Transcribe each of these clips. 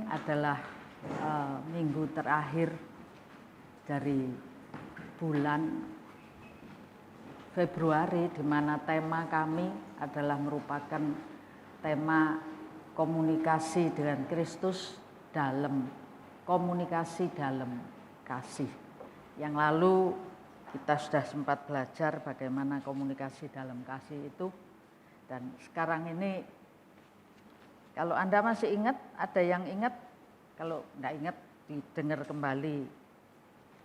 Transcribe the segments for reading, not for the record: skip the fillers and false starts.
adalah minggu terakhir dari bulan Februari, di mana tema kami adalah merupakan tema komunikasi dengan Kristus dalam komunikasi dalam kasih. Yang lalu kita sudah sempat belajar bagaimana komunikasi dalam kasih itu, dan sekarang ini kalau Anda masih ingat, ada yang ingat, kalau enggak ingat didengar kembali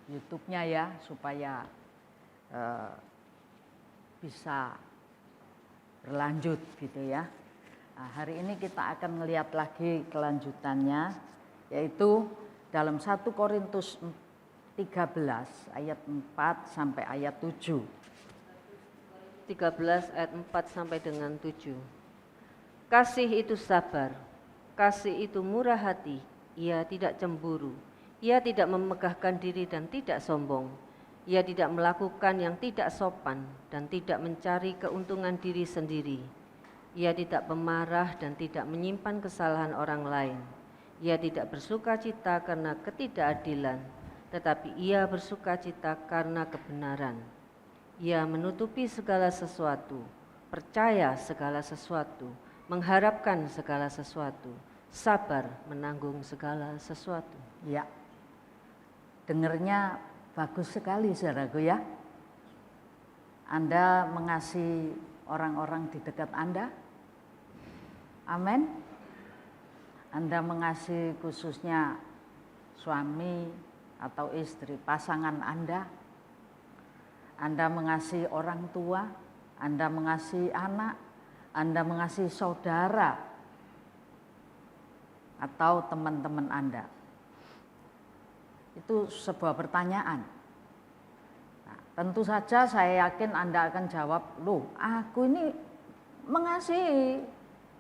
YouTube-nya ya, supaya bisa berlanjut gitu ya. Nah, hari ini kita akan melihat lagi kelanjutannya, yaitu dalam 1 Korintus 13 ayat 4 sampai ayat 7. 13 ayat 4 sampai dengan 7. Kasih itu sabar, kasih itu murah hati, ia tidak cemburu, ia tidak memegahkan diri dan tidak sombong, ia tidak melakukan yang tidak sopan dan tidak mencari keuntungan diri sendiri, ia tidak pemarah dan tidak menyimpan kesalahan orang lain, ia tidak bersukacita karena ketidakadilan, tetapi ia bersukacita karena kebenaran. Ia menutupi segala sesuatu, percaya segala sesuatu, mengharapkan segala sesuatu, sabar menanggung segala sesuatu. Ya, dengernya bagus sekali saudaraku ya. Anda mengasihi orang-orang di dekat Anda. Amin. Anda mengasihi khususnya suami atau istri, pasangan Anda. Anda mengasihi orang tua, Anda mengasihi anak, Anda mengasihi saudara atau teman-teman Anda. Itu sebuah pertanyaan. Nah, tentu saja saya yakin Anda akan jawab, loh aku ini mengasihi.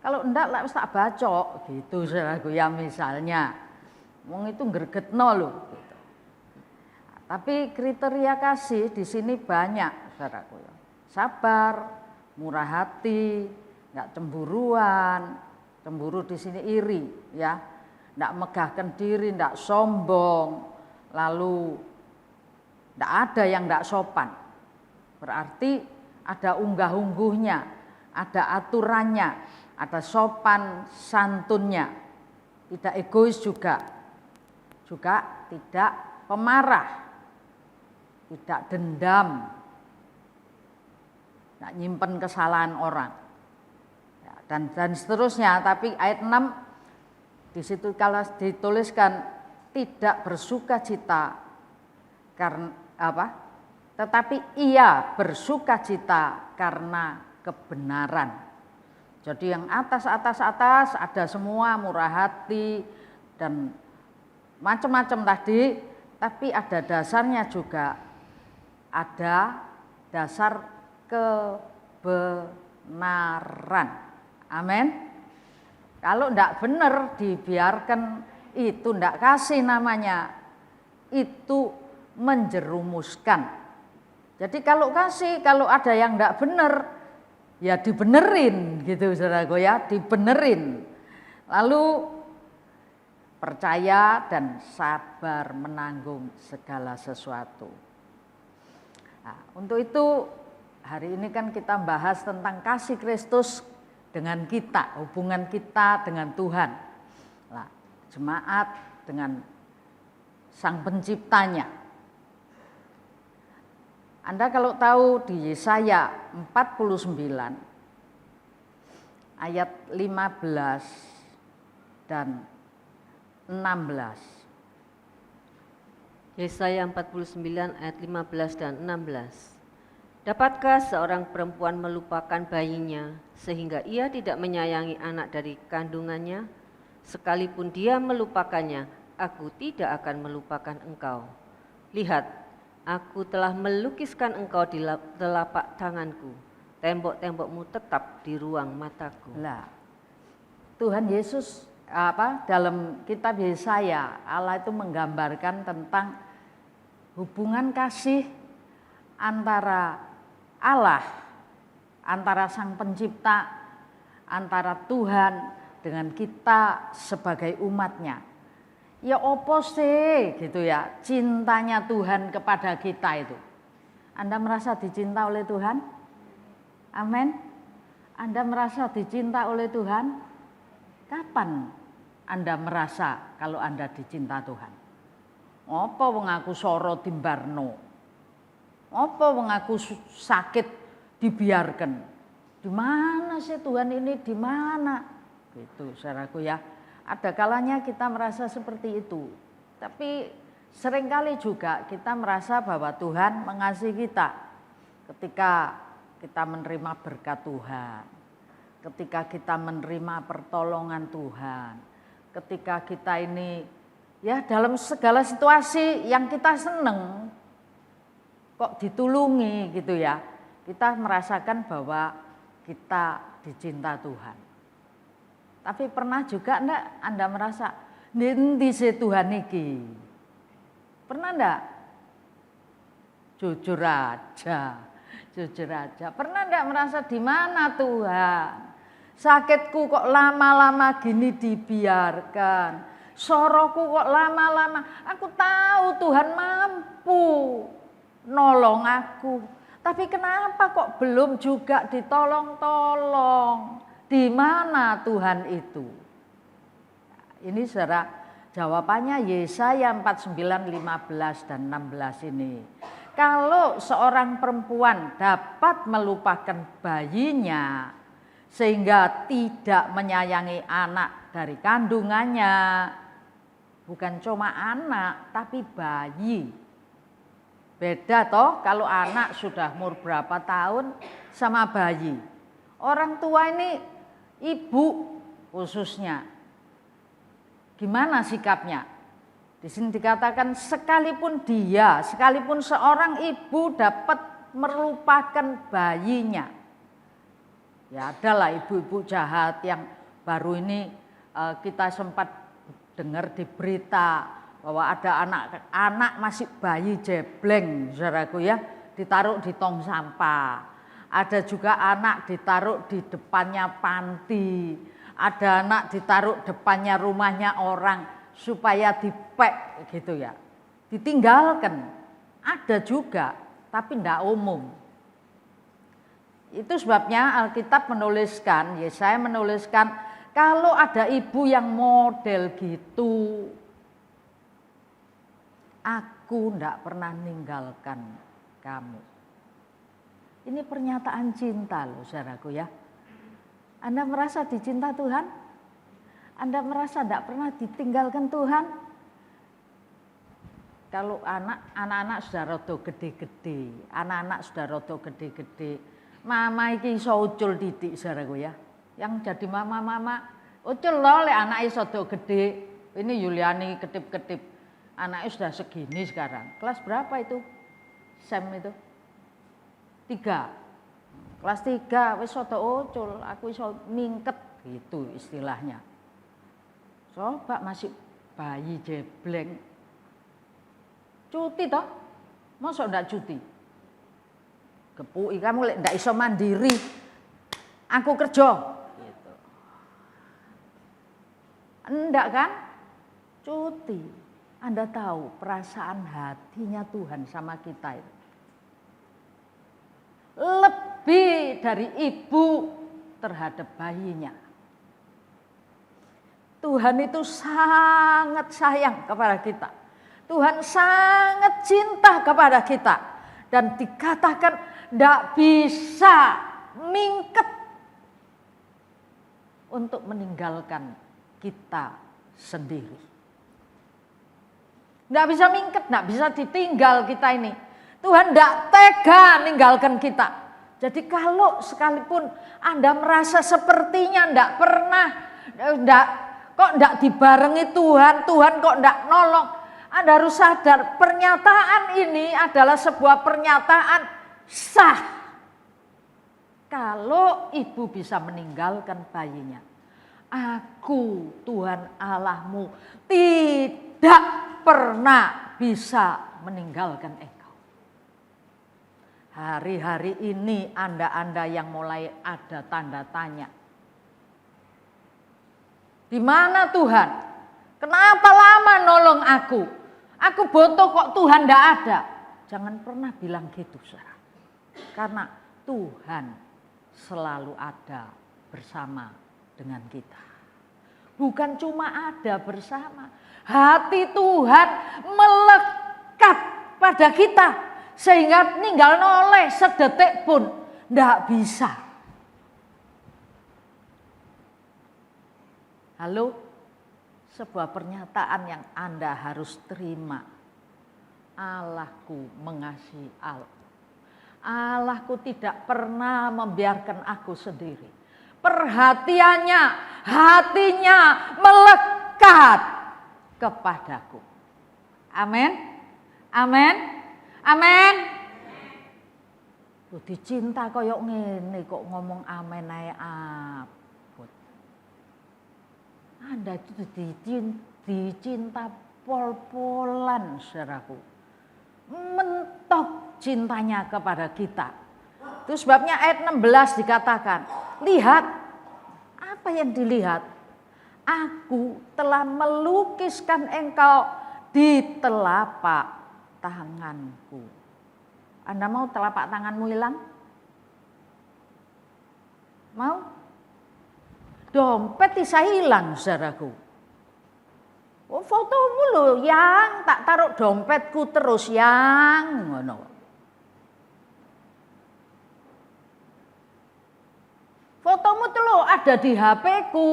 Kalau enggak lah tak bacok gitu saudaraku ya, misalnya. Wong itu gregetno loh. Gitu. Nah, tapi kriteria kasih di sini banyak saudaraku ya. Sabar, murah hati, enggak cemburuan. Cemburu di sini iri ya. Enggak megahkan diri, enggak sombong. Lalu enggak ada yang enggak sopan. Berarti ada unggah-ungguhnya, ada aturannya, ada sopan santunnya. Tidak egois juga tidak pemarah, tidak dendam, tidak nyimpen kesalahan orang, ya, dan seterusnya. Tapi ayat 6 di situ kalau dituliskan tidak bersukacita karena apa? Tetapi ia bersukacita karena kebenaran. Jadi yang atas ada semua, murah hati dan macam-macam tadi, tapi ada dasarnya juga, ada dasar kebenaran. Amin. Kalau enggak benar dibiarkan, itu enggak kasih namanya, itu menjerumuskan. Jadi kalau kasih, kalau ada yang enggak benar, ya dibenerin gitu saudaraku ya, dibenerin. Lalu percaya dan sabar menanggung segala sesuatu. Nah, untuk itu hari ini kan kita bahas tentang kasih Kristus dengan kita, hubungan kita dengan Tuhan. Nah, jemaat dengan Sang Penciptanya. Anda kalau tahu di Yesaya 49 ayat 15 dan 16. Yesaya 49 ayat 15 dan 16. Dapatkah seorang perempuan melupakan bayinya sehingga ia tidak menyayangi anak dari kandungannya? Sekalipun dia melupakannya, aku tidak akan melupakan engkau. Lihat, aku telah melukiskan engkau di telapak tanganku. Tembok-tembokmu tetap di ruang mataku. Lah, Tuhan Yesus dalam kitab Yesaya, Allah itu menggambarkan tentang hubungan kasih antara Allah, antara Sang Pencipta, antara Tuhan dengan kita sebagai umatnya. Ya opo sih gitu ya, cintanya Tuhan kepada kita itu. Anda merasa dicinta oleh Tuhan? Amin. Anda merasa dicinta oleh Tuhan? Kapan Anda merasa kalau Anda dicinta Tuhan? Apa wong aku soro dimbarno? Apa wong aku sakit dibiarkan? Di mana sih Tuhan ini, di mana? Gitu saudaraku ya. Ada kalanya kita merasa seperti itu. Tapi seringkali juga kita merasa bahwa Tuhan mengasihi kita ketika kita menerima berkat Tuhan, ketika kita menerima pertolongan Tuhan, ketika kita ini ya dalam segala situasi yang kita seneng kok ditulungi gitu ya, kita merasakan bahwa kita dicinta Tuhan. Tapi pernah juga enggak Anda merasa nanti si Tuhan iki? Pernah enggak? Jujur aja. Pernah enggak merasa di mana Tuhan? Sakitku kok lama-lama gini dibiarkan. Soroku kok lama-lama. Aku tahu Tuhan mampu nolong aku. Tapi kenapa kok belum juga ditolong-tolong? Di mana Tuhan itu? Ini saudara, jawabannya Yesaya 49, 15 dan 16 ini. Kalau seorang perempuan dapat melupakan bayinya sehingga tidak menyayangi anak dari kandungannya, bukan cuma anak tapi bayi. Beda toh kalau anak sudah umur berapa tahun sama bayi. Orang tua ini, ibu khususnya, gimana sikapnya? Di sini dikatakan sekalipun seorang ibu dapat melupakan bayinya. Ya adalah ibu-ibu jahat yang baru ini kita sempat dengar di berita bahwa ada anak masih bayi jebleng, saudaraku ya, ditaruh di tong sampah. Ada juga anak ditaruh di depannya panti, ada anak ditaruh depannya rumahnya orang supaya dipek gitu ya, ditinggalkan. Ada juga, tapi tidak umum. Itu sebabnya Alkitab menuliskan, Yesaya menuliskan, kalau ada ibu yang model gitu, aku tidak pernah ninggalkan kamu. Ini pernyataan cinta loh saudaraku ya. Anda merasa dicinta Tuhan? Anda merasa tidak pernah ditinggalkan Tuhan? Kalau anak-anak sudah rada gede-gede, mama iki iso ucul titik saudaraku ya. Yang jadi mama-mama, ucul loh lek anak iso gede. Ini Yuliani ketip-ketip. Anaknya sudah segini sekarang. Kelas berapa itu? Sam itu? 3. Kelas 3 wis rada ucul, aku iso mingket gitu istilahnya. Coba masih bayi jebleng. Cuti toh? Masa ndak cuti? Kepuki kamu lek ndak iso mandiri. Aku kerja gitu. Enggak kan? Cuti. Anda tahu perasaan hatinya Tuhan sama kita itu. Lebih dari ibu terhadap bayinya. Tuhan itu sangat sayang kepada kita. Tuhan sangat cinta kepada kita. Dan dikatakan tidak bisa mingket untuk meninggalkan kita sendiri. Tidak bisa mingket, tidak bisa ditinggal kita ini. Tuhan tidak tega meninggalkan kita. Jadi kalau sekalipun Anda merasa sepertinya kok tidak dibarengi Tuhan kok tidak nolong. Anda harus sadar pernyataan ini adalah sebuah pernyataan sah. Kalau ibu bisa meninggalkan bayinya. Aku Tuhan Allahmu tidak pernah bisa meninggalkan engkau. Hari-hari ini Anda yang mulai ada tanda tanya. Di mana Tuhan? Kenapa lama nolong aku? Aku butuh kok Tuhan tidak ada. Jangan pernah bilang gitu, saudara. Karena Tuhan selalu ada bersama dengan kita. Bukan cuma ada bersama. Hati Tuhan melekat pada kita. Sehingga ninggal noleh sedetik pun tidak bisa. Halo? Sebuah pernyataan yang Anda harus terima. Allahku mengasihi Allahku tidak pernah membiarkan aku sendiri. Perhatiannya, hatinya melekat kepadaku. Amin. Amin. Amin. Dicinta koyok ngene kok ngomong amin ae abot. Anda itu dicinta pol-polan, saudaraku. Mentok cintanya kepada kita. Itu sebabnya ayat 16 dikatakan, lihat, apa yang dilihat? Aku telah melukiskan engkau di telapak tanganku. Anda mau telapak tanganmu hilang? Mau? Dompet bisa hilang, saudaraku. Oh, fotomu loh yang tak taruh dompetku terus yang ngono. Fotomu tuh loh ada di HP-ku.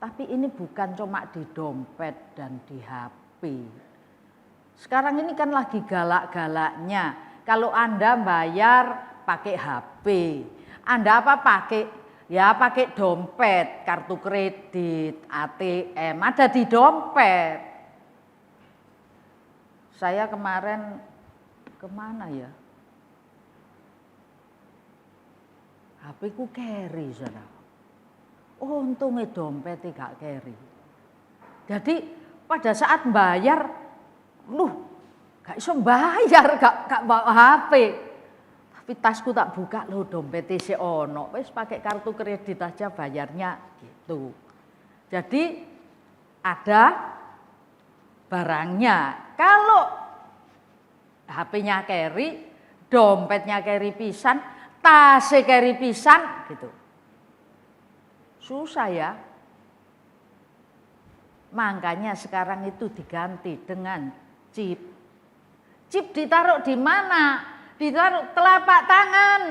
Tapi ini bukan cuma di dompet dan di HP. Sekarang ini kan lagi galak-galaknya. Kalau Anda bayar pakai HP, Anda apa pakai? Ya pakai dompet, kartu kredit, ATM, ada di dompet. Saya kemarin kemana ya? HP ku carry, saudara. Oh, untungnya dompetnya gak carry. Jadi pada saat bayar, gak bisa bayar, gak bawa HP. Tapi tasku tak buka loh, dompetnya si ono. Wes pakai kartu kredit aja bayarnya gitu. Jadi ada barangnya. Kalau HP-nya carry, dompetnya carry pisan, tasnya carry pisan gitu. Susah ya. Makanya sekarang itu diganti dengan chip. Chip ditaruh di mana? Ditaruh telapak tangan.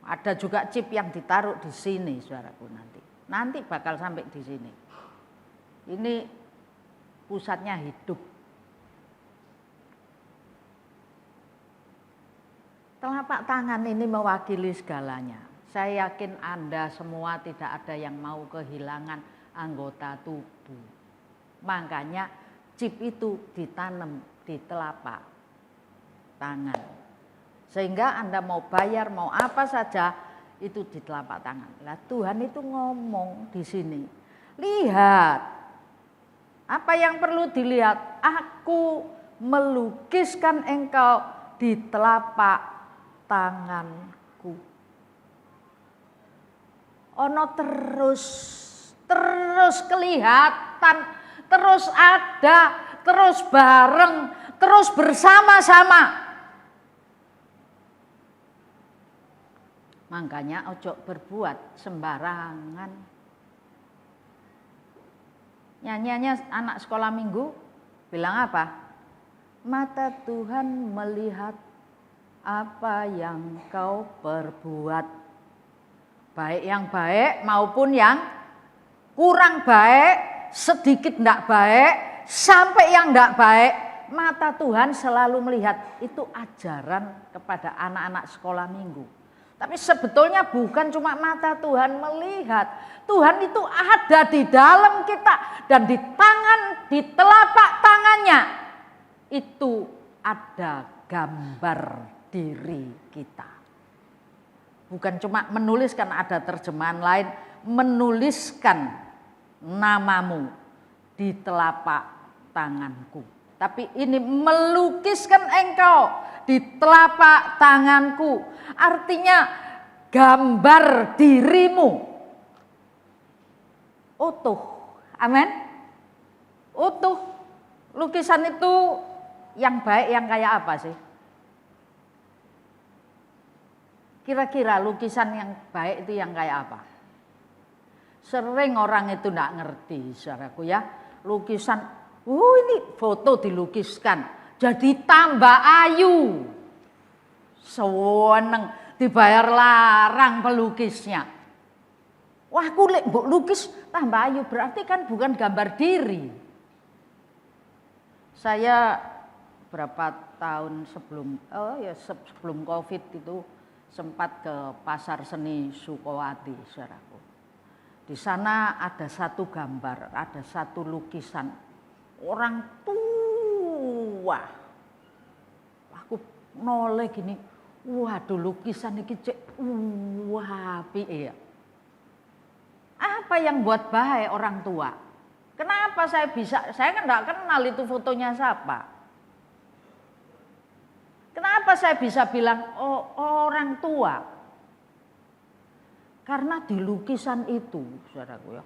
Ada juga chip yang ditaruh di sini, saudaraku nanti. Nanti bakal sampai di sini. Ini pusatnya hidup. Telapak tangan ini mewakili segalanya. Saya yakin Anda semua tidak ada yang mau kehilangan anggota tubuh. Makanya chip itu ditanam di telapak tangan. Sehingga Anda mau bayar, mau apa saja, itu di telapak tangan. Lah Tuhan itu ngomong di sini. Lihat, apa yang perlu dilihat? Aku melukiskan engkau di telapak tanganku. Ono terus kelihatan, terus ada, terus bareng, terus bersama-sama. Makanya ojo berbuat sembarangan. Nyanyiannya anak sekolah minggu bilang apa? Mata Tuhan melihat apa yang kau perbuat. Baik yang baik maupun yang kurang baik, sedikit tidak baik, sampai yang tidak baik. Mata Tuhan selalu melihat. Itu ajaran kepada anak-anak sekolah minggu. Tapi sebetulnya bukan cuma mata Tuhan melihat. Tuhan itu ada di dalam kita. Dan di tangan, di telapak tangannya. Itu ada gambar diri kita. Bukan cuma menuliskan, ada terjemahan lain. Menuliskan namamu di telapak tanganku. tapi ini melukiskan engkau di telapak tanganku. Artinya gambar dirimu utuh. Amin. Utuh. Lukisan itu yang baik yang kayak apa sih? Kira-kira lukisan yang baik itu yang kayak apa? Sering orang itu enggak ngerti, saudaraku ya. Lukisan, ini foto dilukiskan jadi tambah ayu. Seneng, dibayar larang pelukisnya. Wah, kulit mbok lukis tambah ayu, berarti kan bukan gambar diri. Saya berapa tahun sebelum Covid itu sempat ke Pasar Seni Sukowati, saudaraku. Di sana ada satu gambar, ada satu lukisan orang tua. Aku noleh gini, waduh lukisan ini cek, wah piye ya. Apa yang buat baik orang tua? Kenapa saya kan enggak kenal itu fotonya siapa. Kenapa saya bisa bilang orang tua? Karena di lukisan itu, saudaraku ya,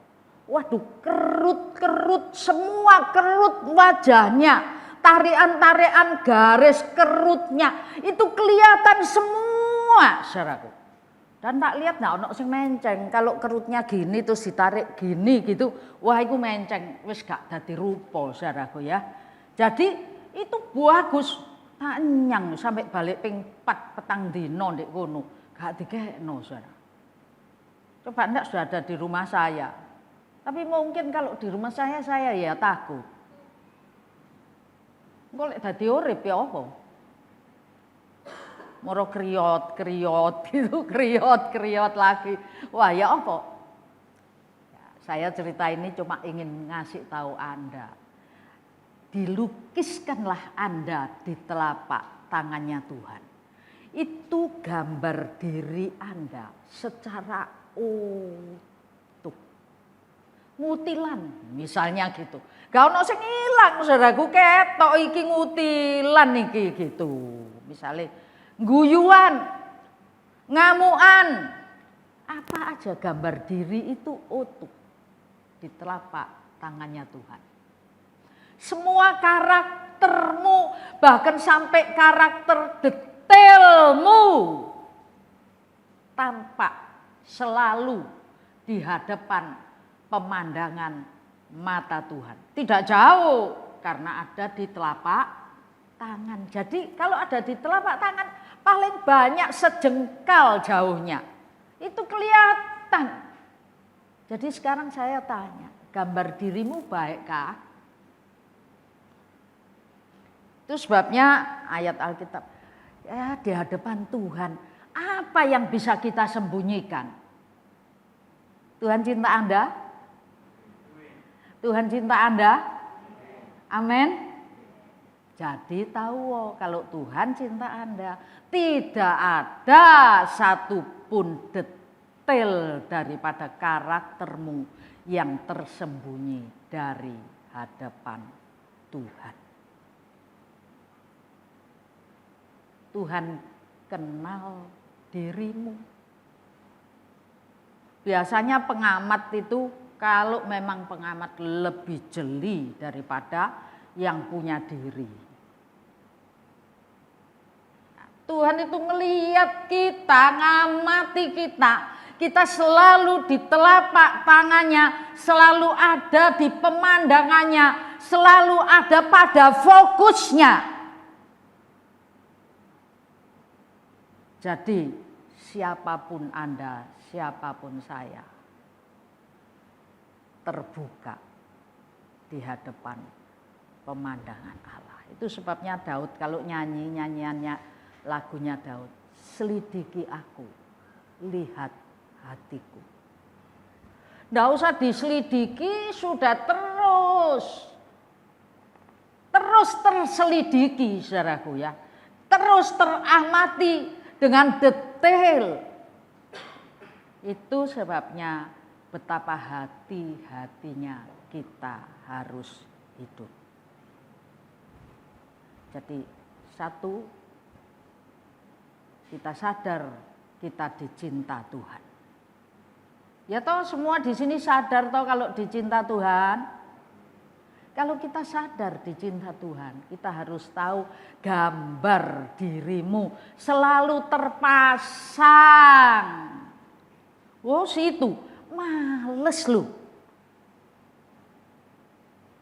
waduh kerut-kerut, semua kerut wajahnya, tarian-tarian garis kerutnya, itu kelihatan semua, saudaraku. Dan tak lihat nah ono sing menceng, kalau kerutnya gini terus ditarik gini gitu, wah itu menceng, wis gak dadi rupa, saudaraku ya. Jadi itu bagus, tak nyang sampai balik ping 4 petang dino ndek kono, gak dikekno, saudara. Coba enggak sudah ada di rumah saya. Tapi mungkin kalau di rumah saya ya takut. Golek dadi urip ya apa? Moro kriot gitu, kriot lagi. Wah, ya apa? Ya, saya cerita ini cuma ingin ngasih tahu Anda. Dilukiskanlah Anda di telapak tangannya Tuhan. Itu gambar diri Anda secara utuh. Ngutilan misalnya gitu. Gak ono sing ilang, saudaraku, ketok iki ngutilan iki gitu. Misalnya guyuan, ngamuan, apa aja gambar diri itu utuh di telapak tangannya Tuhan. Semua karaktermu, bahkan sampai karakter detailmu tampak selalu di hadapan pemandangan mata Tuhan. Tidak jauh karena ada di telapak tangan. Jadi kalau ada di telapak tangan paling banyak sejengkal jauhnya. Itu kelihatan. Jadi sekarang saya tanya, gambar dirimu baikkah? Itu sebabnya ayat Alkitab. Ya, di hadapan Tuhan, apa yang bisa kita sembunyikan? Tuhan cinta Anda? Tuhan cinta Anda? Amin. Jadi tahu kalau Tuhan cinta Anda, tidak ada satupun detail daripada karaktermu yang tersembunyi dari hadapan Tuhan. Tuhan kenal dirimu. Biasanya pengamat itu kalau memang pengamat lebih jeli daripada yang punya diri. Tuhan itu ngelihat kita, ngamati kita. Kita selalu di telapak tangannya, selalu ada di pemandangannya, selalu ada pada fokusnya. Jadi siapapun Anda, siapapun saya, terbuka di hadapan pemandangan Allah. Itu sebabnya Daud kalau nyanyiannya lagunya Daud, selidiki aku, lihat hatiku. Nggak usah diselidiki, sudah terus terselidiki, saudaraku ya. Terus teramati dengan detail. Itu sebabnya betapa hati-hatinya kita harus hidup. Jadi satu, kita sadar kita dicinta Tuhan. Ya toh semua di sini sadar toh kalau dicinta Tuhan. Kalau kita sadar dicinta Tuhan, kita harus tahu gambar dirimu selalu terpasang. Oh situ, males lu.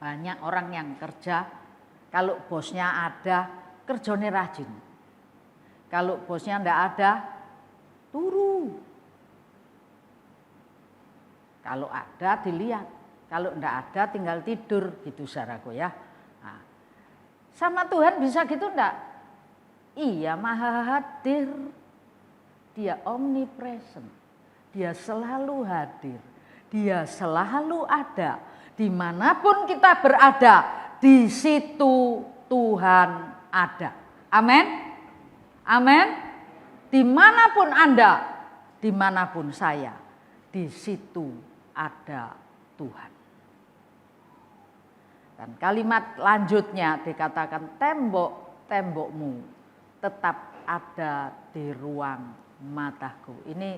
Banyak orang yang kerja, kalau bosnya ada, kerjanya rajin. Kalau bosnya enggak ada, turu. Kalau ada dilihat. Kalau enggak ada tinggal tidur gitu saudaraku ya. Nah, sama Tuhan bisa gitu enggak? Iya maha hadir. Dia omnipresent. Dia selalu hadir. Dia selalu ada. Dimanapun kita berada, di situ Tuhan ada. Amin. Amin. Dimanapun Anda, dimanapun saya, di situ ada Tuhan. Dan kalimat lanjutnya dikatakan tembok-tembokmu tetap ada di ruang mataku. Ini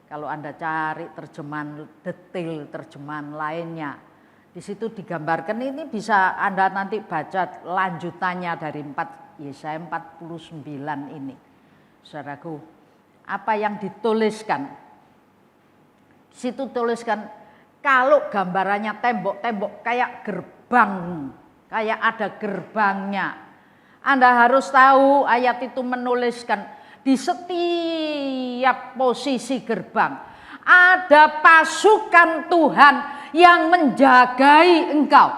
kalau Anda cari terjemahan detail, terjemahan lainnya. Di situ digambarkan ini bisa Anda nanti baca lanjutannya dari Yesaya 49 ini. Saudaraku, apa yang dituliskan? Di situ tuliskan kalau gambarannya tembok-tembok kayak gerbang, kayak ada gerbangnya. Anda harus tahu ayat itu menuliskan di setiap posisi gerbang ada pasukan Tuhan yang menjagai engkau.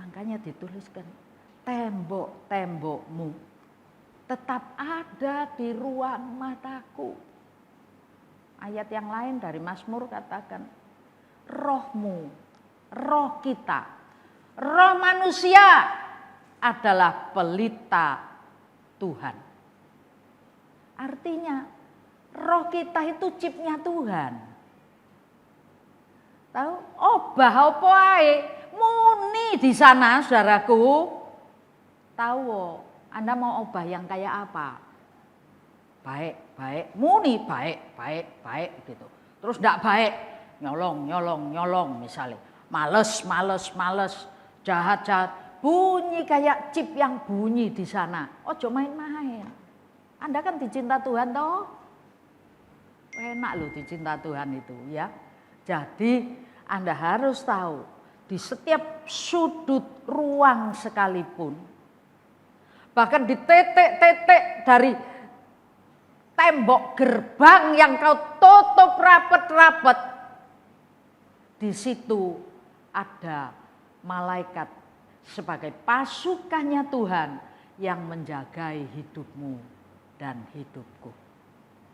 Makanya dituliskan tembok-tembokmu tetap ada di ruang mataku. Ayat yang lain dari Mazmur katakan rohmu, roh kita, roh manusia adalah pelita Tuhan. Artinya roh kita itu chipnya Tuhan. Tahu? Obah apa ae muni di sana saudaraku. Tahu Anda mau obah yang kayak apa? Baik, muni baik gitu. Terus enggak baik, nyolong misalnya. Males, jahat. Bunyi kayak chip yang bunyi di sana. Ojo main-main. Anda kan dicinta Tuhan toh. Enak loh dicinta Tuhan itu ya. Jadi Anda harus tahu di setiap sudut ruang sekalipun. Bahkan di titik-titik dari tembok gerbang yang kau tutup rapat-rapat. Di situ ada malaikat sebagai pasukannya Tuhan yang menjagai hidupmu dan hidupku.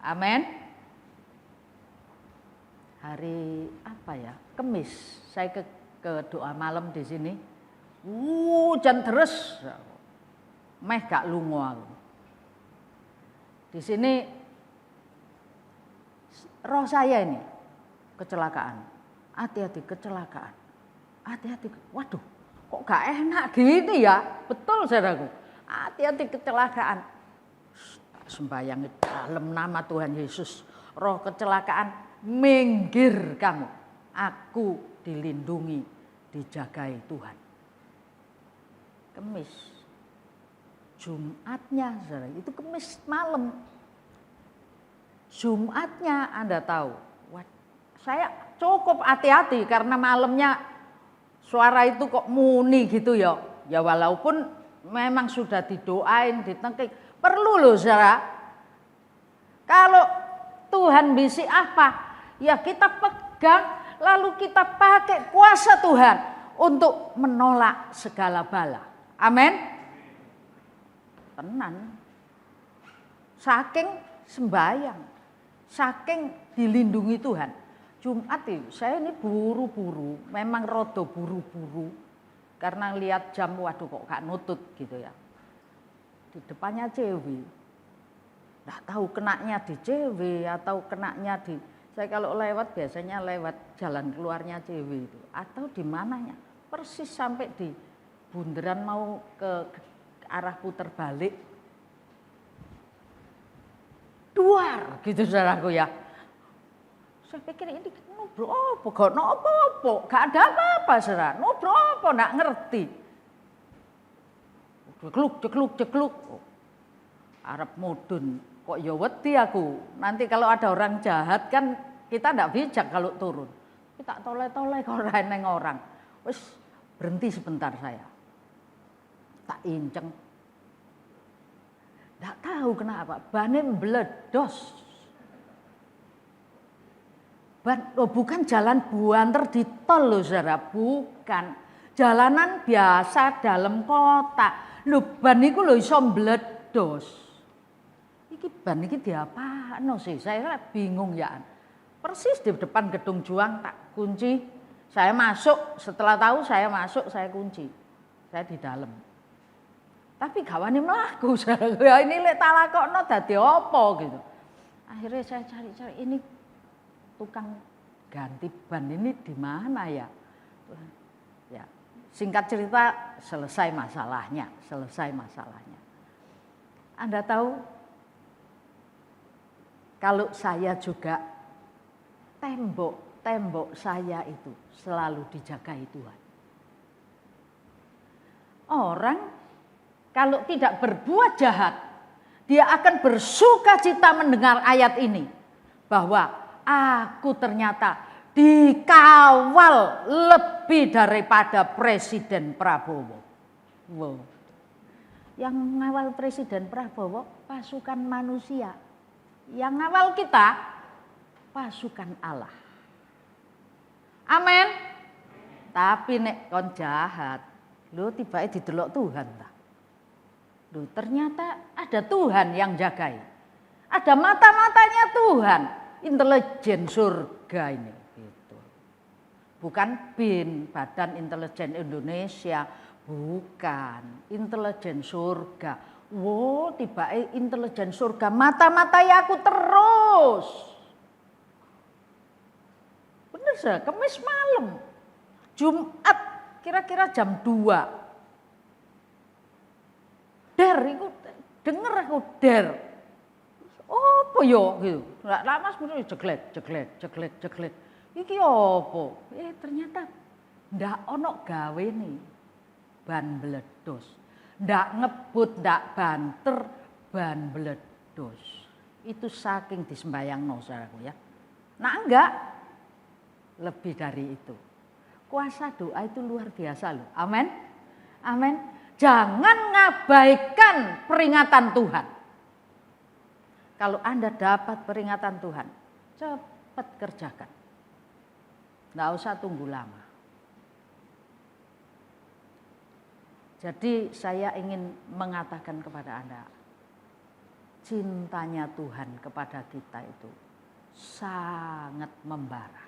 Amin. Hari apa ya? Kamis saya ke doa malam di sini. Hujan terus. Meh gak lungo aku. Di sini roh saya ini kecelakaan. Hati-hati kecelakaan. Hati-hati. Waduh, kok gak enak gini ya? Betul saudaraku. Hati-hati kecelakaan. Sembayang dalam nama Tuhan Yesus. Roh kecelakaan minggir kamu. Aku dilindungi, dijagai Tuhan. Kamis. Jumatnya, saudara, itu Kamis malam. Jumatnya Anda tahu, saya cukup hati-hati karena malamnya suara itu kok muni gitu ya. Ya walaupun memang sudah didoain, ditengking. Perlu loh saudara. Kalau Tuhan bisik apa, ya kita pegang lalu kita pakai kuasa Tuhan untuk menolak segala bala. Amin. Tenan. Saking sembayang, saking dilindungi Tuhan. Jumat itu saya ini buru-buru, memang rodo buru-buru karena lihat jam, waduh kok gak nutut gitu ya. Di depannya CW, nggak tahu kenaknya di CW atau kenaknya di, saya kalau lewat biasanya lewat jalan keluarnya CW itu atau di mananya, persis sampai di bunderan mau ke arah puter balik. Duar gitu saudaraku ya. Saya pikir ini nobro apa, gak apa-apa, gak ada apa-apa saudara. Nobro apa, gak ngerti. Cekluk. Arep mudun, kok ya wedi aku. Nanti kalau ada orang jahat kan kita ndak bijak kalau turun. Kita toleh-toleh kalau neng orang. Wis berhenti sebentar saya. Tak inceng. Ndak tahu kenapa, bannya meledos. Bukan jalan buanter di tol loh saudara, bukan. Jalanan biasa dalam kota. Lho ban iku lho iso meledos. Iki ban iki diapakno sih? Saya bingung ya. Persis di depan gedung Juang tak kunci. Saya masuk, setelah tahu saya masuk, saya kunci. Saya di dalam. Tapi gak wani mlaku. Ya ini lek talakokno dadi apa gitu. Akhirnya saya cari-cari ini tukang ganti ban ini di mana ya? Ya, singkat cerita selesai masalahnya. Anda tahu kalau saya juga tembok saya itu selalu dijagai Tuhan. Orang kalau tidak berbuat jahat, dia akan bersukacita mendengar ayat ini bahwa aku ternyata dikawal lebih daripada Presiden Prabowo. Wow. Yang ngawal Presiden Prabowo pasukan manusia. Yang ngawal kita pasukan Allah. Amin. Tapi nek kon jahat, lu tiba-tiba didelok Tuhan ta. Lu ternyata ada Tuhan yang jagai. Ada mata-matanya Tuhan, intelijen surga ini gitu. Bukan BIN, Badan Intelijen Indonesia, bukan, intelijen surga. Wow, tiba-tiba intelijen surga mata-matai aku terus. Bener sih, Kamis malam, Jumat kira-kira jam 2. Iku denger aku apa yo gitu. Lah Mas mesti jeglek. Iki apa? Ternyata ndak ono gawe nih. Ban meledos. Ndak ngebut, ndak banter, ban meledos. Itu saking disembayangno saudaraku ya. Nah enggak, lebih dari itu. Kuasa doa itu luar biasa loh. Amin. Jangan ngabaikan peringatan Tuhan. Kalau Anda dapat peringatan Tuhan, cepat kerjakan. Nggak usah tunggu lama. Jadi saya ingin mengatakan kepada Anda, cintanya Tuhan kepada kita itu sangat membara.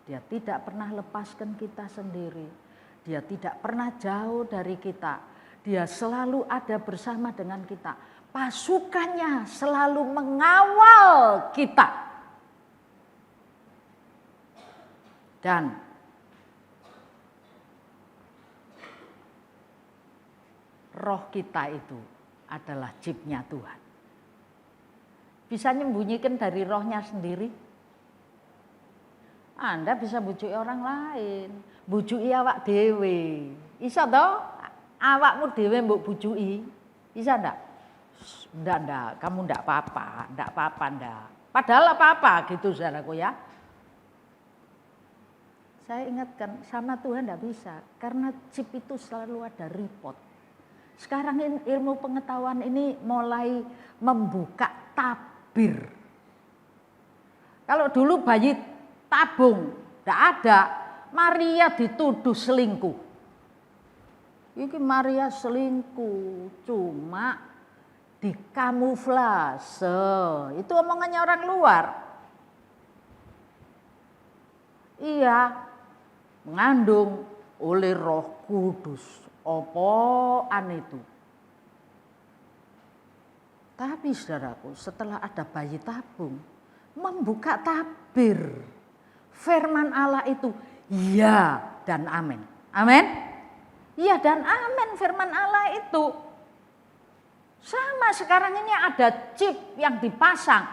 Dia tidak pernah lepaskan kita sendiri. Dia tidak pernah jauh dari kita. Dia selalu ada bersama dengan kita. Pasukannya selalu mengawal kita. Dan roh kita itu adalah jeepnya Tuhan. Bisa menyembunyikan dari rohnya sendiri. Anda bisa bujuki orang lain, bujuki awak dewe. Bisa toh? Awakmu dewe mbok bujuki. Bisa ndak? Ndak, kamu ndak apa-apa, ndak. Padahal apa-apa gitu saudaraku ya. Saya ingatkan sama Tuhan ndak bisa, karena chip itu selalu ada report. Sekarang ilmu pengetahuan ini mulai membuka tabir. Kalau dulu bayi tabung, ndak ada, Maria dituduh selingkuh. Ini Maria selingkuh, cuma dikamuflase. Itu omongannya orang luar. Iya, mengandung oleh Roh Kudus. Apaan itu? Tapi saudaraku, setelah ada bayi tabung, membuka tabir. Firman Allah itu ya dan amin. Amin. Iya dan amin firman Allah itu. Sama sekarang ini ada chip yang dipasang.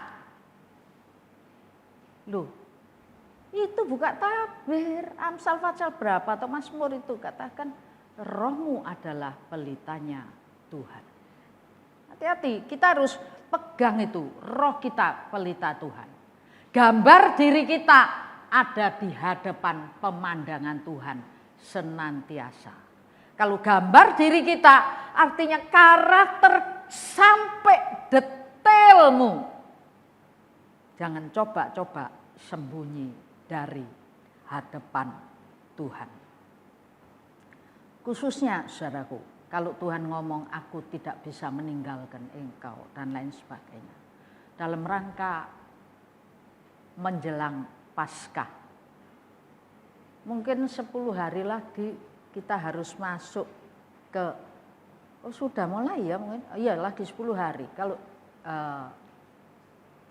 Loh, itu buka tabir. Amsal pasal berapa atau Mazmur itu katakan rohmu adalah pelitanya Tuhan. Hati-hati, kita harus pegang itu, roh kita pelita Tuhan. Gambar diri kita ada di hadapan pemandangan Tuhan senantiasa. Kalau gambar diri kita artinya karakter sampai detailmu. Jangan coba-coba sembunyi dari hadapan Tuhan. Khususnya saudaraku, kalau Tuhan ngomong aku tidak bisa meninggalkan engkau dan lain sebagainya. Dalam rangka menjelang Paskah. Mungkin 10 hari lagi kita harus masuk ke, sudah mulai ya mungkin, iya lagi 10 hari. Kalau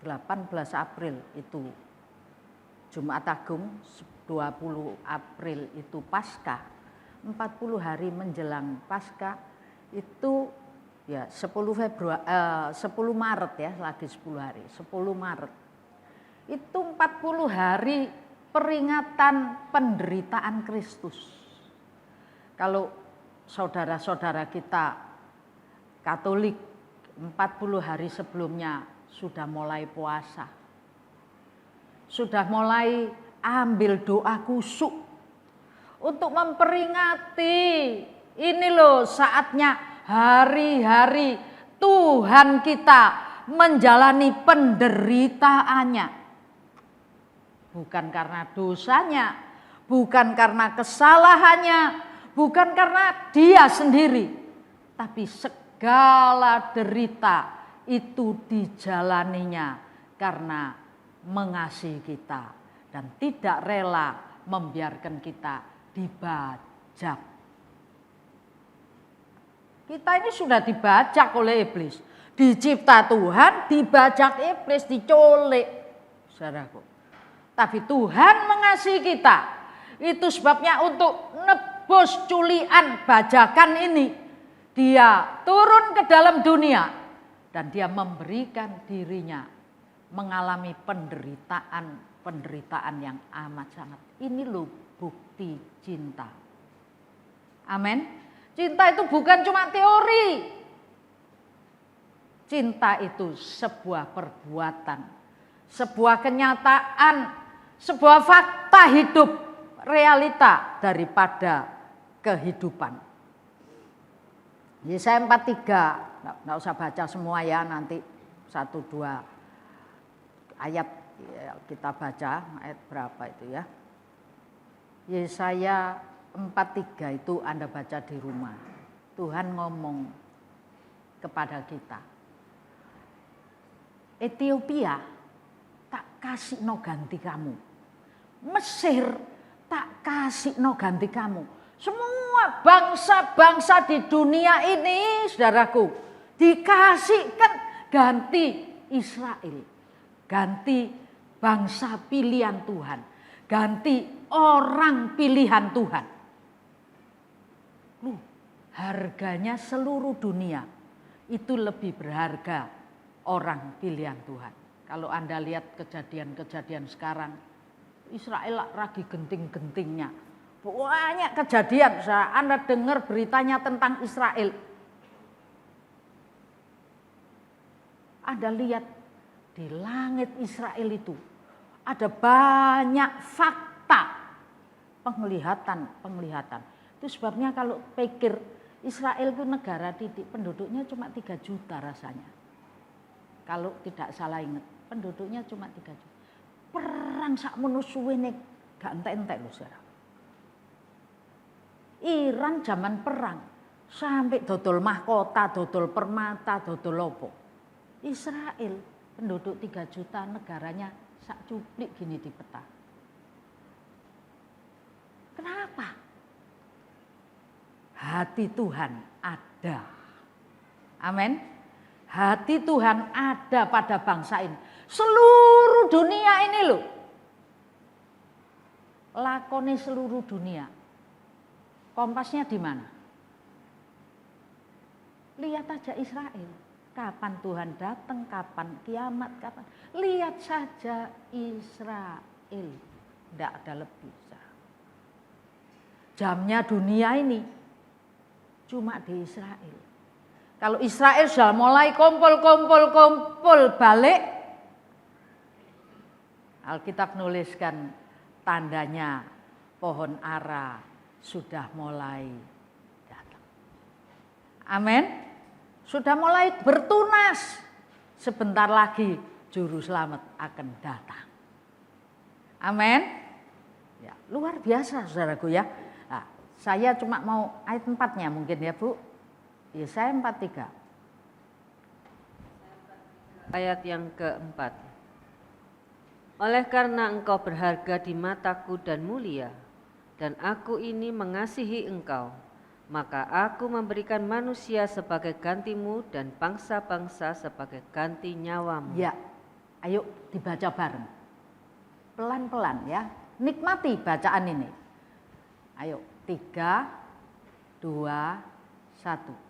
18 April itu Jumat Agung, 20 April itu Paskah, 40 hari menjelang Paskah itu ya 10 Maret ya, lagi 10 hari, 10 Maret. Itu 40 hari peringatan penderitaan Kristus. Kalau saudara-saudara kita Katolik 40 hari sebelumnya sudah mulai puasa. Sudah mulai ambil doa kusuk untuk memperingati ini loh saatnya hari-hari Tuhan kita menjalani penderitaannya. Bukan karena dosanya, bukan karena kesalahannya, bukan karena dia sendiri. Tapi segala derita itu dijalaninya karena mengasihi kita. Dan tidak rela membiarkan kita dibajak. Kita ini sudah dibajak oleh iblis. Dicipta Tuhan, dibajak iblis, diculik. Saudaraku. Tapi Tuhan mengasihi kita. Itu sebabnya untuk nebus culian bajakan ini. Dia turun ke dalam dunia. Dan dia memberikan dirinya mengalami penderitaan yang amat sangat. Ini loh bukti cinta. Amin. Cinta itu bukan cuma teori. Cinta itu sebuah perbuatan. Sebuah kenyataan. Sebuah fakta hidup, realita daripada kehidupan. Yesaya 43, enggak usah baca semua ya, nanti 1-2 ayat kita baca, ayat berapa itu ya. Yesaya 43 itu Anda baca di rumah. Tuhan ngomong kepada kita. Ethiopia tak kasih no ganti kamu. Mesir tak kasih no ganti kamu. Semua bangsa-bangsa di dunia ini, saudaraku, dikasihkan ganti Israel. Ganti bangsa pilihan Tuhan. Ganti orang pilihan Tuhan. Harganya seluruh dunia itu lebih berharga orang pilihan Tuhan. Kalau Anda lihat kejadian-kejadian sekarang, Israel lagi genting-gentingnya. Banyak kejadian, Anda dengar beritanya tentang Israel. Anda lihat di langit Israel itu ada banyak fakta penglihatan. Itu sebabnya kalau pikir Israel itu negara titik, penduduknya cuma 3 juta rasanya. Kalau tidak salah ingat, penduduknya cuma 3 juta. Perang sakmono suwene gak entek-entek lho saudara. Iran zaman perang sampai dodol mahkota, dodol permata, dodol lopo. Israel penduduk 3 juta, negaranya sak cuplik gini di peta. Kenapa? Hati Tuhan ada. Amin. Hati Tuhan ada pada bangsa ini. Seluruh dunia ini loh. Lakoni seluruh dunia. Kompasnya di mana? Lihat aja Israel. Kapan Tuhan datang, kapan kiamat, kapan. Lihat saja Israel. Tidak ada lebih. Jamnya dunia ini cuma di Israel. Kalau Israel sudah mulai kumpul balik, Alkitab nuliskan tandanya pohon ara sudah mulai datang. Amin. Sudah mulai bertunas. Sebentar lagi juru selamat akan datang. Amin. Ya, luar biasa saudaraku ya. Nah, saya cuma mau ayat 4-nya mungkin ya Bu. Yesaya 43. Ayat yang keempat. Oleh karena engkau berharga di mataku dan mulia, dan aku ini mengasihi engkau, maka aku memberikan manusia sebagai gantimu dan bangsa-bangsa sebagai ganti nyawamu. Ya, ayo dibaca bareng. Pelan-pelan ya, nikmati bacaan ini. Ayo, 3, 2, 1.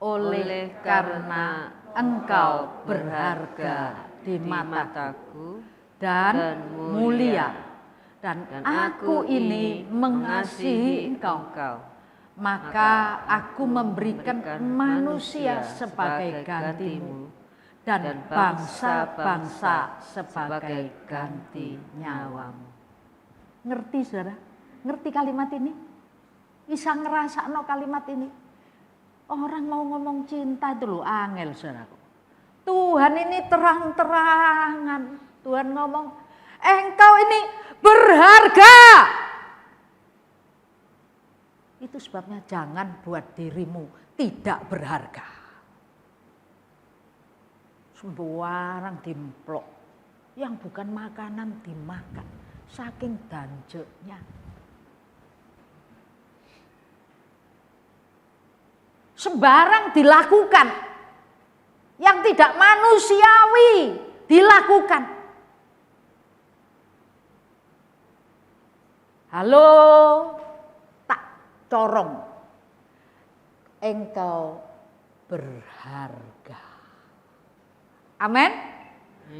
Oleh karena engkau berharga di mataku dan mulia, dan aku ini mengasihi engkau, maka aku memberikan manusia sebagai gantimu dan bangsa-bangsa sebagai ganti nyawamu. Ngerti saudara? Ngerti kalimat ini? Bisa ngerasakno kalimat ini? Orang mau ngomong cinta itu loh angel saudaraku. Tuhan ini terang-terangan. Tuhan ngomong, engkau ini berharga. Itu sebabnya jangan buat dirimu tidak berharga. Sembarang dimplok, yang bukan makanan dimakan, saking danjeknya. Sembarang dilakukan, yang tidak manusiawi dilakukan. Halo, tak corong, engkau berharga. Amin.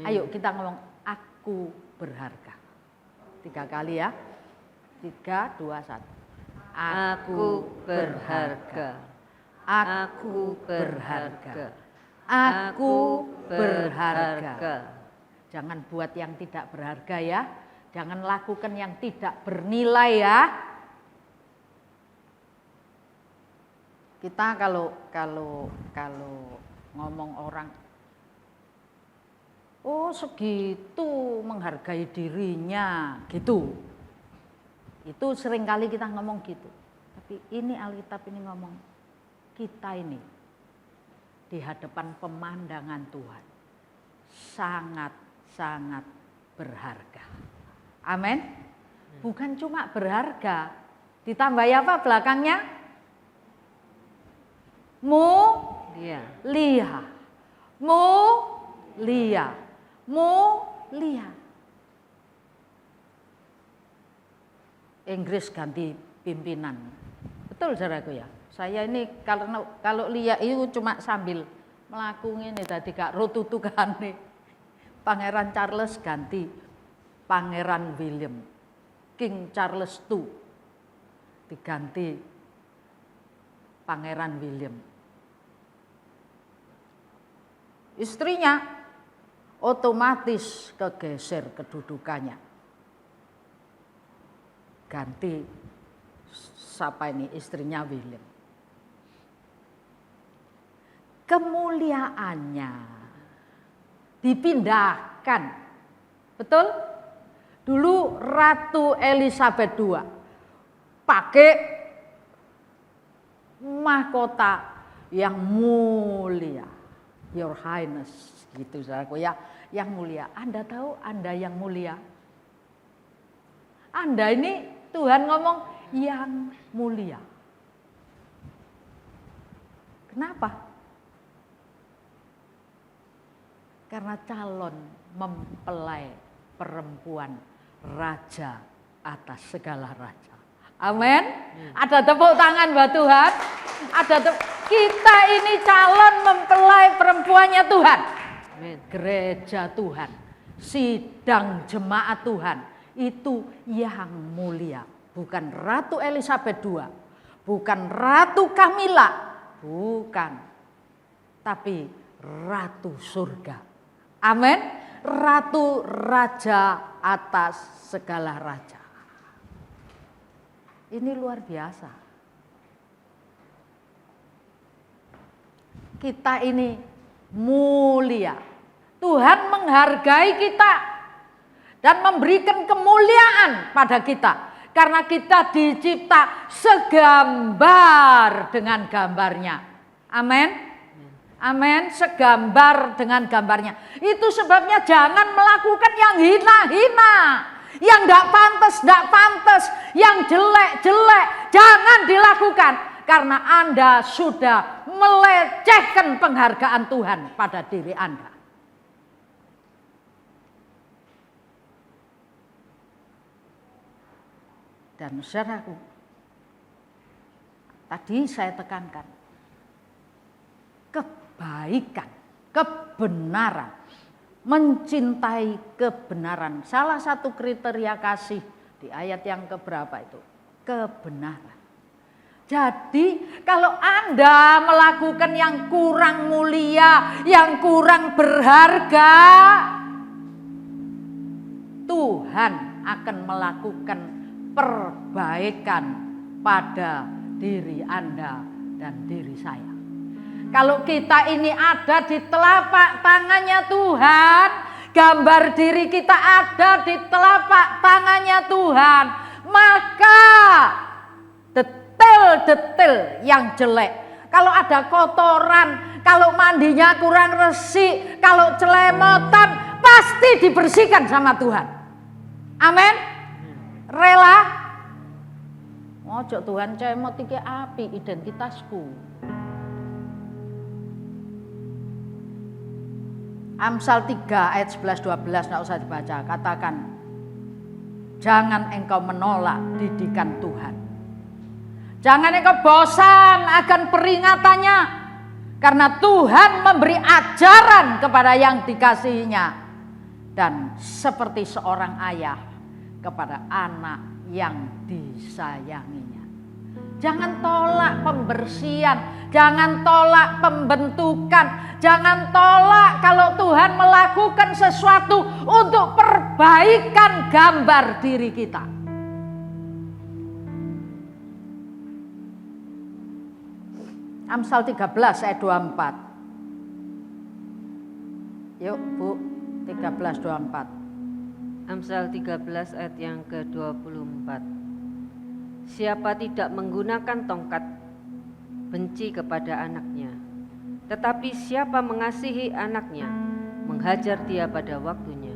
Ayo kita ngomong, aku berharga. 3 kali ya. 3, 2, 1. Aku berharga. Aku berharga. Aku berharga. Jangan buat yang tidak berharga ya. Jangan lakukan yang tidak bernilai ya. Kita kalau ngomong orang, oh segitu menghargai dirinya, gitu. Itu seringkali kita ngomong gitu. Tapi ini Alkitab ini ngomong, kita ini di hadapan pemandangan Tuhan sangat-sangat berharga. Amin. Bukan cuma berharga, ditambah apa belakangnya? Mulia. Mulia. Inggris ganti pimpinan. Betul saudaraku ya. Saya ini kalau lihat itu cuma sambil melakukan ini tadi gak rotutukane. Pangeran Charles ganti Pangeran William. King Charles II diganti Pangeran William. Istrinya otomatis kegeser kedudukannya. Ganti siapa ini istrinya William. Kemuliaannya dipindahkan. Betul? Dulu Ratu Elizabeth II pakai mahkota yang mulia. Your Highness gitu saudaraku ya, yang mulia. Anda tahu Anda yang mulia? Anda ini Tuhan ngomong yang mulia. Kenapa? Karena calon mempelai perempuan raja atas segala raja. Amin. Ada tepuk tangan buat Tuhan. Ada Kita ini calon mempelai perempuannya Tuhan. Amin. Gereja Tuhan, sidang jemaat Tuhan itu yang mulia. Bukan Ratu Elizabeth II, bukan Ratu Camilla, bukan. Tapi Ratu surga. Amin. Ratu raja atas segala raja. Ini luar biasa. Kita ini mulia. Tuhan menghargai kita dan memberikan kemuliaan pada kita. Karena kita dicipta segambar dengan gambarnya. Amin. Amin, segambar dengan gambarnya. Itu sebabnya jangan melakukan yang hina-hina, yang tidak pantas, yang jelek-jelek. Jangan dilakukan karena Anda sudah melecehkan penghargaan Tuhan pada diri Anda. Dan saudaraku, tadi saya tekankan, kebaikan, kebenaran, mencintai kebenaran. Salah satu kriteria kasih di ayat yang keberapa itu? Kebenaran. Jadi kalau Anda melakukan yang kurang mulia, yang kurang berharga, Tuhan akan melakukan perbaikan pada diri Anda dan diri saya. Kalau kita ini ada di telapak tangannya Tuhan, gambar diri kita ada di telapak tangannya Tuhan, maka detail-detail yang jelek, kalau ada kotoran, kalau mandinya kurang resik, kalau celemotan, pasti dibersihkan sama Tuhan. Amin. Rela? Ojo Tuhan cemot iki api identitasku. Amsal 3 ayat 11-12 tidak usah dibaca. Katakan, jangan engkau menolak didikan Tuhan. Jangan engkau bosan akan peringatannya. Karena Tuhan memberi ajaran kepada yang dikasihinya. Dan seperti seorang ayah kepada anak yang disayanginya. Jangan tolak pembersihan, jangan tolak pembentukan, jangan tolak kalau Tuhan melakukan sesuatu untuk perbaikan gambar diri kita. Amsal 13 ayat 24. Yuk Bu, 13:24. Amsal 13 ayat yang ke-24. Siapa tidak menggunakan tongkat benci kepada anaknya, tetapi siapa mengasihi anaknya menghajar dia pada waktunya.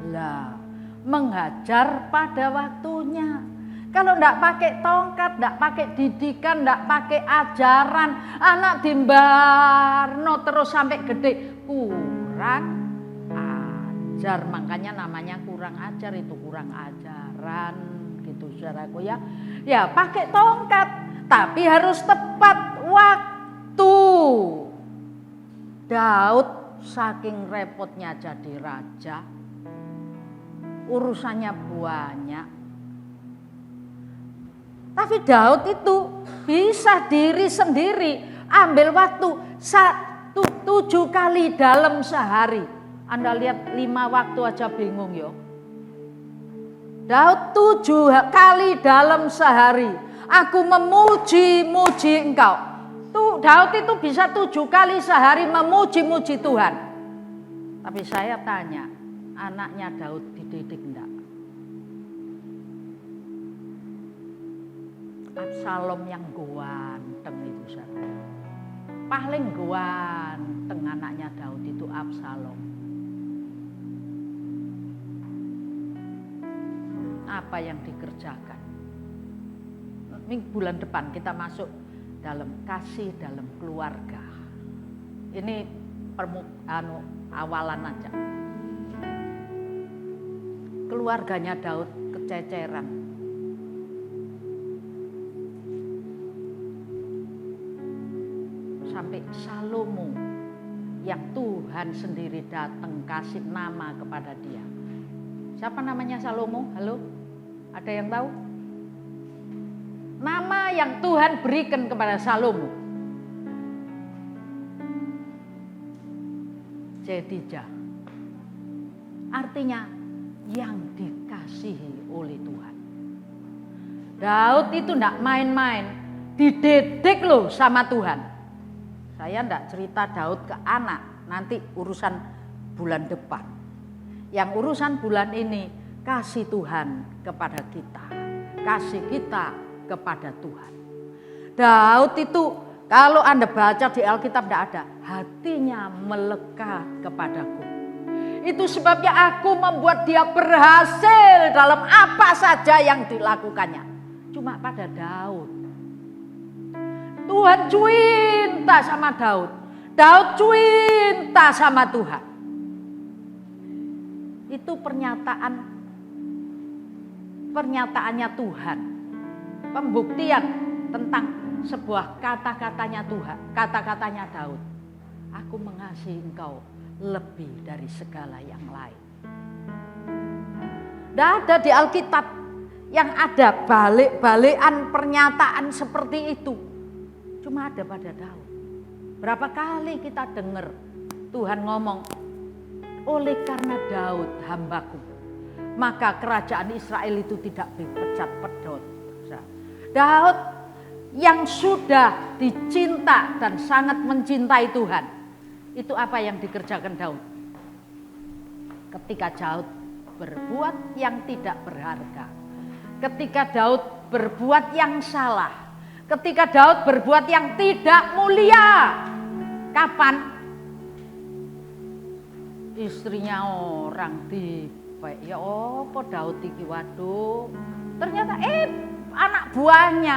Lah, menghajar pada waktunya. Kalau enggak pakai tongkat, enggak pakai didikan, enggak pakai ajaran, anak dimbarno terus sampai gede, kurang ajar. Makanya namanya kurang ajar, itu kurang ajaran gitu saudaraku ya. Ya pakai tongkat, tapi harus tepat waktu. Daud saking repotnya jadi raja, urusannya banyak. Tapi Daud itu bisa diri sendiri, ambil waktu 7 kali dalam sehari. Anda lihat 5 waktu aja bingung yo. Daud 7 kali dalam sehari. Aku memuji-muji engkau. Daud itu bisa 7 kali sehari memuji-muji Tuhan. Tapi saya tanya, anaknya Daud dididik enggak? Absalom yang ganteng itu saudara. Paling ganteng anaknya Daud itu Absalom. Apa yang dikerjakan? Bulan depan kita masuk dalam kasih dalam keluarga. Ini awalan aja. Keluarganya Daud kececeran. Salomo yang Tuhan sendiri datang kasih nama kepada dia. Siapa namanya Salomo? Halo? Ada yang tahu? Nama yang Tuhan berikan kepada Salomo. Jedijah. Artinya yang dikasihi oleh Tuhan. Daud itu enggak main-main, dididik loh sama Tuhan. Saya enggak cerita Daud ke anak, nanti urusan bulan depan. Yang urusan bulan ini, kasih Tuhan kepada kita, kasih kita kepada Tuhan. Daud itu kalau Anda baca di Alkitab tidak ada, hatinya melekat kepadaku. Itu sebabnya aku membuat dia berhasil dalam apa saja yang dilakukannya. Cuma pada Daud. Tuhan cinta sama Daud. Daud cinta sama Tuhan. Itu pernyataannya Tuhan. Pembuktian tentang sebuah kata-katanya Tuhan, kata-katanya Daud. Aku mengasihi engkau lebih dari segala yang lain. Tidak ada di Alkitab yang ada balik-balikan pernyataan seperti itu. Cuma ada pada Daud. Berapa kali kita dengar Tuhan ngomong, oleh karena Daud hambaku, maka kerajaan Israel itu tidak dipecat pedot. Daud yang sudah dicinta dan sangat mencintai Tuhan, itu apa yang dikerjakan Daud? Ketika Daud berbuat yang tidak berharga, ketika Daud berbuat yang salah, ketika Daud berbuat yang tidak mulia, kapan? Istrinya orang ya apa Daud iki waduh, ternyata anak buahnya,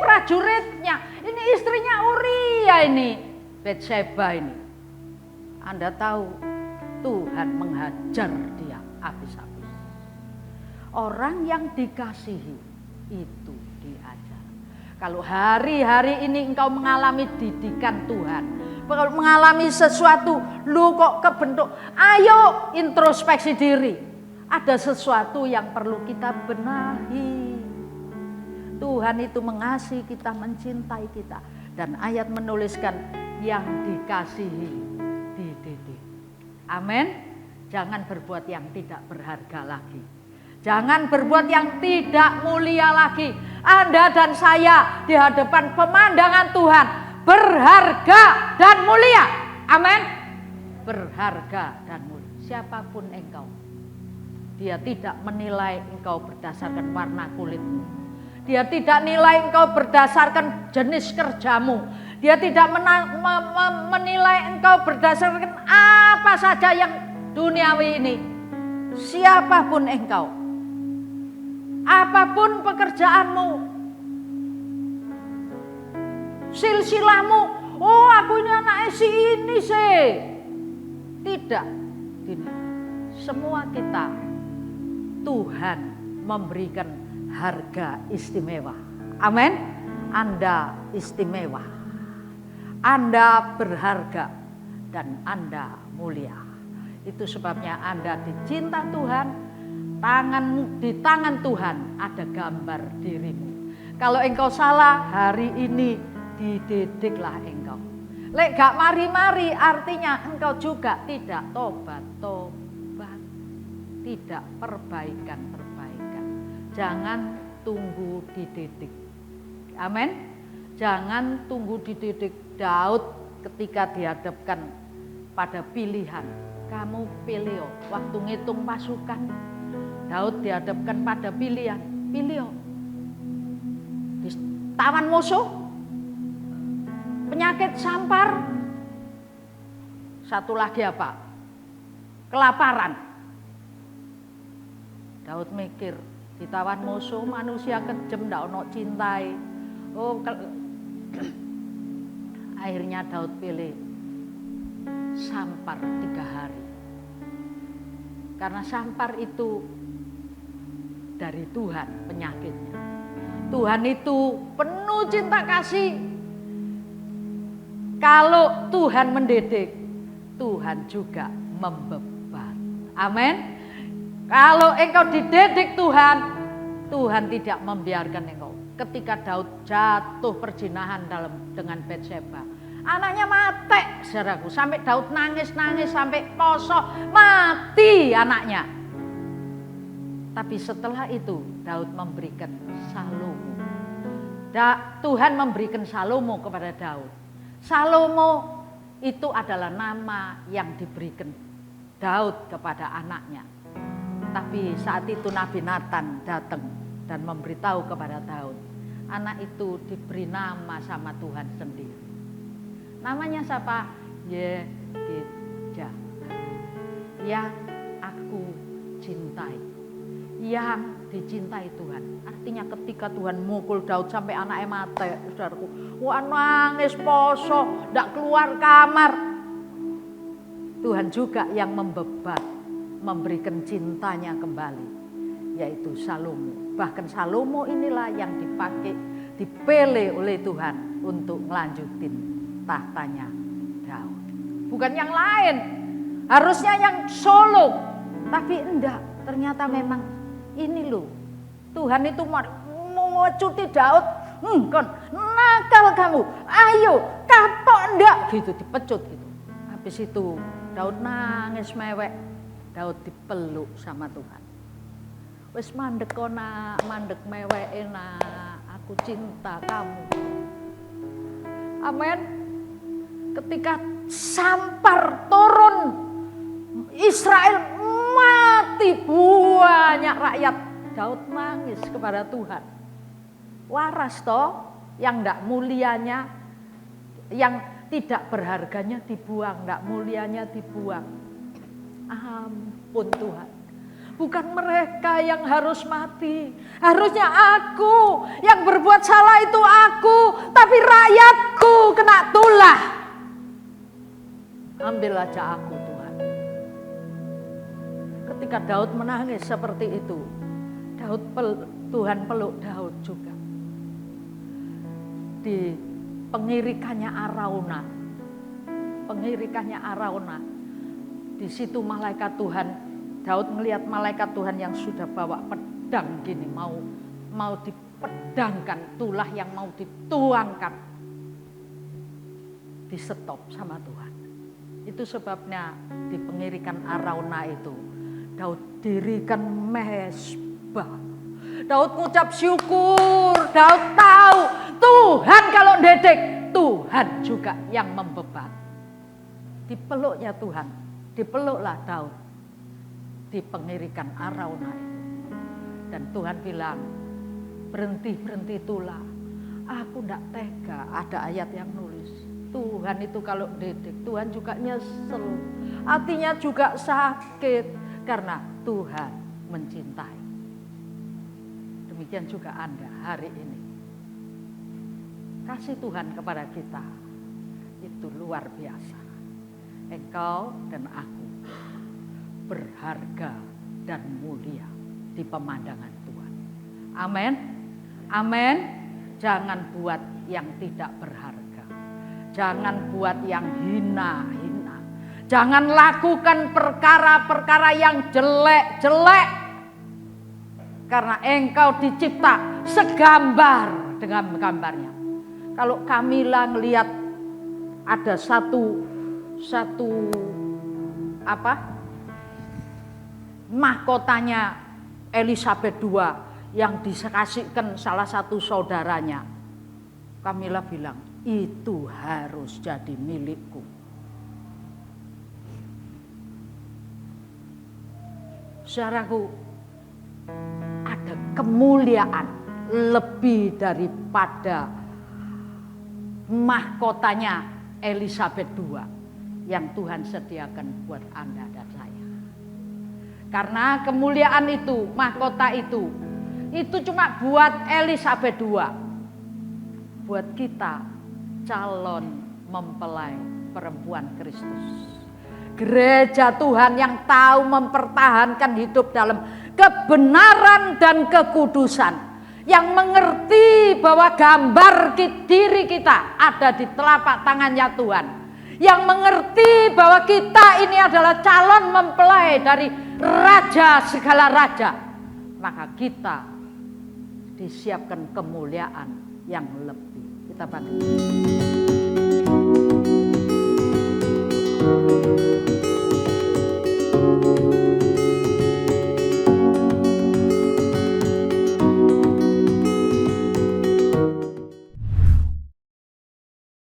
prajuritnya, ini istrinya Uria ini, Betseba ini. Anda tahu Tuhan menghajar dia habis-habis. Orang yang dikasihi itu diajar. Kalau hari-hari ini engkau mengalami didikan Tuhan, kalau mengalami sesuatu, lu kok kebentuk, ayo introspeksi diri. Ada sesuatu yang perlu kita benahi. Tuhan itu mengasihi kita, mencintai kita. Dan ayat menuliskan yang dikasihi dididik. Amin. Jangan berbuat yang tidak berharga lagi. Jangan berbuat yang tidak mulia lagi. Anda dan saya di hadapan pemandangan Tuhan berharga dan mulia. Amin. Berharga dan mulia. Siapapun engkau, dia tidak menilai engkau berdasarkan warna kulitmu. Dia tidak nilai engkau berdasarkan jenis kerjamu. Dia tidak menilai engkau berdasarkan apa saja yang duniawi ini. Siapapun engkau, apapun pekerjaanmu, silsilahmu, oh aku ini anak si ini sih. Tidak, gini, semua kita Tuhan memberikan harga istimewa. Amin. Anda istimewa, Anda berharga, dan Anda mulia. Itu sebabnya Anda dicinta Tuhan. Di tangan Tuhan ada gambar dirimu. Kalau engkau salah hari ini, dididiklah engkau. Lek gak mari-mari artinya engkau juga tidak tobat, tidak perbaikan. Jangan tunggu dididik. Amin. Jangan tunggu dididik. Daud ketika dihadapkan pada pilihan, kamu pilih waktu ngitung pasukan. Daud dihadapkan pada pilihan, pilih tawan musuh, penyakit sampar, satu lagi apa? Kelaparan. Daud mikir, ditawan musuh, manusia kejem, ndak ono cintai. Akhirnya Daud pilih sampar 3 hari. Karena sampar itu dari Tuhan penyakitnya. Tuhan itu penuh cinta kasih. Kalau Tuhan mendidik, Tuhan juga membebat. Amin. Kalau engkau dididik Tuhan, Tuhan tidak membiarkan engkau. Ketika Daud jatuh perzinahan dengan Batseba, anaknya mati, saudaraku. Sampai Daud nangis-nangis sampai poso, mati anaknya. Tapi setelah itu Daud memberikan Salomo. Tuhan memberikan Salomo kepada Daud. Salomo itu adalah nama yang diberikan Daud kepada anaknya. Tapi saat itu Nabi Nathan datang dan memberitahu kepada Daud, anak itu diberi nama sama Tuhan sendiri. Namanya siapa? Yehidya. Yang aku cintai. Yang dicintai Tuhan. Artinya ketika Tuhan mukul Daud sampai anaknya mati, saudaraku, wah nangis poso, tidak keluar kamar. Tuhan juga yang membebat, memberikan cintanya kembali, yaitu Salomo. Bahkan Salomo inilah yang dipilih oleh Tuhan untuk melanjutin tahtanya Daud. Bukan yang lain, harusnya yang solo, tapi enggak. Ternyata memang ini loh, Tuhan itu mau cuti Daud, kon nakal kamu, ayo kapok enggak, gitu dipecut gitu. Habis itu Daud nangis mewek, Daud dipeluk sama Tuhan. Wes mandek kona, mandek mewek enak, aku cinta kamu. Amin. Ketika sampar turun, Israel mati banyak rakyat. Daud nangis kepada Tuhan. Waras toh, yang tidak mulianya, yang tidak berharganya dibuang, tidak mulianya dibuang. Ampun Tuhan. Bukan mereka yang harus mati. Harusnya aku yang berbuat salah itu aku, tapi rakyatku kena tulah. Ambil aja aku Tuhan. Ketika Daud menangis seperti itu, Tuhan peluk Daud juga. Di pengirikannya Arauna. Di situ malaikat Tuhan, Daud melihat malaikat Tuhan yang sudah bawa pedang gini, mau dipedangkan, tulah yang mau dituangkan. Di stop sama Tuhan. Itu sebabnya di pengirikan Arauna itu Daud dirikan mezbah. Daud mengucap syukur. Daud tahu Tuhan kalau didik, Tuhan juga yang membebat. Dipeluknya Tuhan, dipeluklah Daud di pengirikan Arauna itu. Dan Tuhan bilang, berhenti itulah. Aku tidak tega. Ada ayat yang nulis, Tuhan itu kalau didik, Tuhan juga nyesel. Hatinya juga sakit karena Tuhan mencintai. Demikian juga Anda hari ini. Kasih Tuhan kepada kita itu luar biasa. Engkau dan aku berharga dan mulia di pemandangan Tuhan. Amin. Amin. Jangan buat yang tidak berharga. Jangan buat yang hina-hina. Jangan lakukan perkara-perkara yang jelek-jelek. Karena engkau dicipta segambar dengan gambarnya. Kalau Kamila ngelihat ada satu mahkotanya Elizabeth II yang dikasihkan salah satu saudaranya, Kamila bilang, itu harus jadi milikku. Saudaraku, ada kemuliaan lebih daripada mahkotanya Elizabeth II yang Tuhan sediakan buat Anda dan saya. Karena kemuliaan itu, mahkota itu cuma buat Elizabeth II. Buat kita calon mempelai perempuan Kristus. Gereja Tuhan yang tahu mempertahankan hidup dalam kebenaran dan kekudusan. yang mengerti bahwa gambar diri kita ada di telapak tangannya Tuhan, yang mengerti bahwa kita ini adalah calon mempelai dari raja segala raja, maka kita disiapkan kemuliaan yang lebih. Kita bangkit.